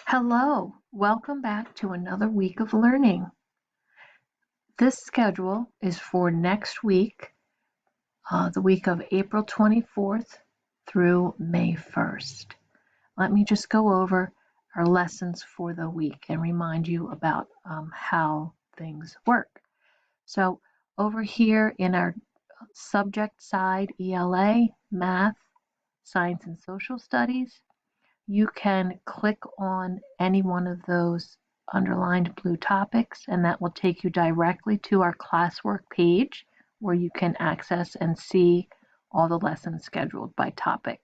Hello, welcome back to another week of learning. This schedule is for next week, the week of April 24th through May 1st. Let me just go over our lessons for the week and remind you about how things work. So over here in our subject side, ELA, Math, Science and Social Studies, you can click on any one of those underlined blue topics, and that will take you directly to our classwork page where you can access and see all the lessons scheduled by topic.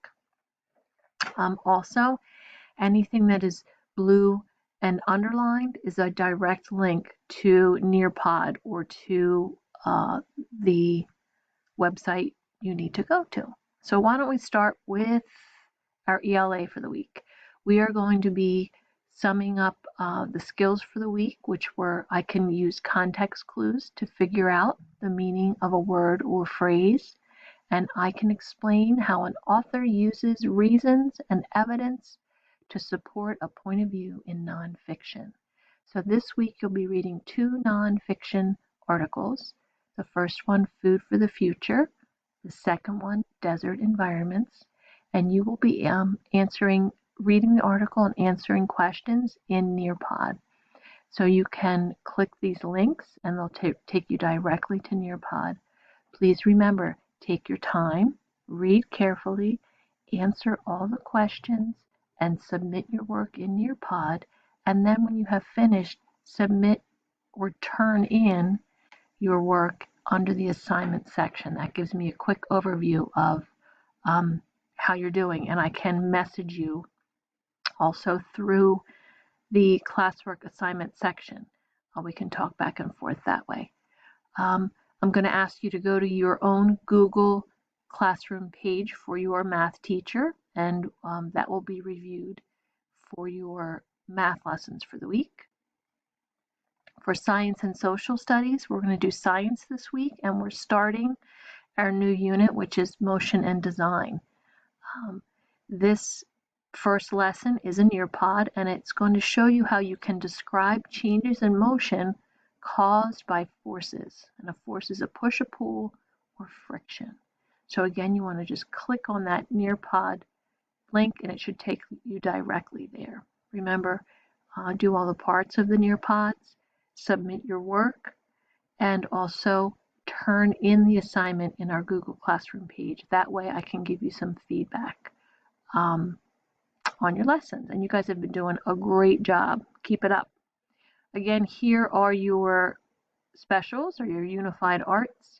Also, anything that is blue and underlined is a direct link to Nearpod or to the website you need to go to. So why don't we start with our ELA for the week. We are going to be summing up the skills for the week, which were I can use context clues to figure out the meaning of a word or phrase, and I can explain how an author uses reasons and evidence to support a point of view in nonfiction. So this week you'll be reading two nonfiction articles. The first one, Food for the Future. The second one, Desert Environments. And you will be reading the article and answering questions in Nearpod. So you can click these links and they'll take you directly to Nearpod. Please remember, take your time, read carefully, answer all the questions, and submit your work in Nearpod. And then when you have finished, submit or turn in your work under the assignment section. That gives me a quick overview of how you're doing, and I can message you also through the classwork assignment section. We can talk back and forth that way. I'm going to ask you to go to your own Google Classroom page for your math teacher, and that will be reviewed for your math lessons for the week. For Science and Social Studies, we're going to do science this week, and we're starting our new unit, which is Motion and Design. This first lesson is a Nearpod, and it's going to show you how you can describe changes in motion caused by forces. And a force is a push, a pull, or friction. So again, you want to just click on that Nearpod link, and it should take you directly there. Remember, do all the parts of the Nearpods, submit your work, and also turn in the assignment in our Google Classroom page. That way I can give you some feedback on your lessons. And you guys have been doing a great job. Keep it up. Again, here are your specials or your unified arts.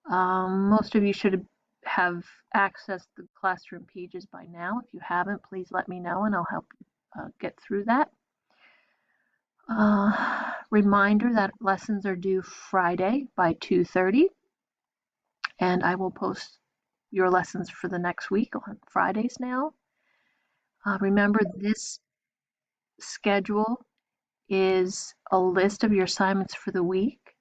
Most of you should have accessed the classroom pages by now. If you haven't, please let me know and I'll help you get through that. Reminder that lessons are due Friday by 2:30, and I will post your lessons for the next week on Fridays now. Remember, this schedule is a list of your assignments for the week,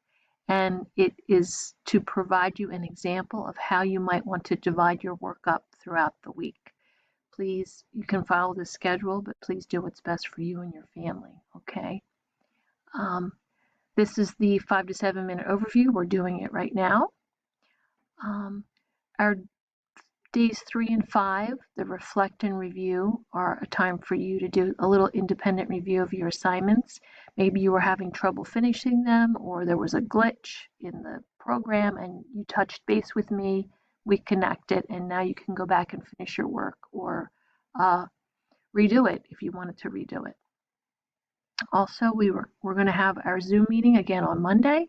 and it is to provide you an example of how you might want to divide your work up throughout the week. Please, you can follow the schedule, but please do what's best for you and your family, okay? This is the 5 to 7 minute overview. We're doing it right now. Our days 3 and 5, the reflect and review, are a time for you to do a little independent review of your assignments. Maybe you were having trouble finishing them, or there was a glitch in the program and you touched base with me, we connected, and now you can go back and finish your work or redo it if you wanted to redo it. Also, we're going to have our Zoom meeting again on Monday.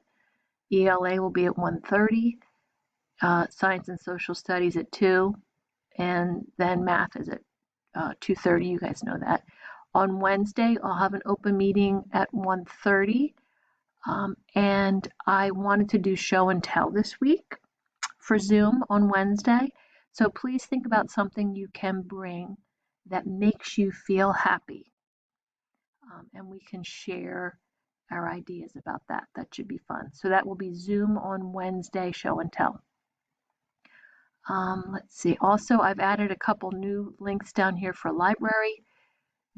ELA will be at 1:30. Science and Social Studies at 2, and then Math is at 2:30. You guys know that. On Wednesday, I'll have an open meeting at 1:30, and I wanted to do show and tell this week for Zoom on Wednesday. So please think about something you can bring that makes you feel happy, and we can share our ideas about that. That should be fun. So that will be Zoom on Wednesday, show and tell. Let's see. Also, I've added a couple new links down here for library.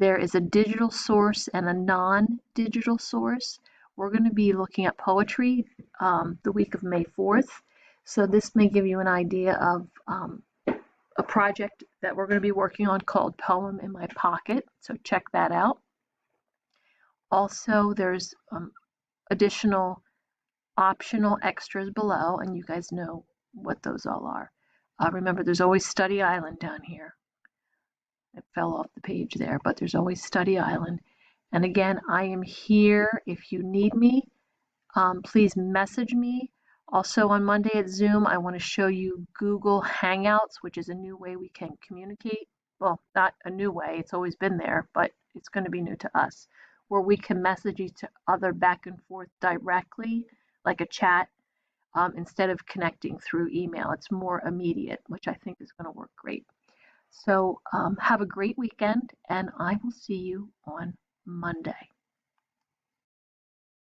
There is a digital source and a non-digital source. We're going to be looking at poetry the week of May 4th. So this may give you an idea of a project that we're going to be working on called Poem in My Pocket. So check that out. Also, there's additional optional extras below, and you guys know what those all are. Remember, there's always Study Island down here. It fell off the page there, but there's always Study Island. And again, I am here if you need me. Please message me. Also on Monday at Zoom, I want to show you Google Hangouts, which is a new way we can communicate. Well, not a new way, it's always been there, but it's going to be new to us, where we can message each other back and forth directly, like a chat, instead of connecting through email. It's more immediate, which I think is going to work great. So have a great weekend, and I will see you on Monday.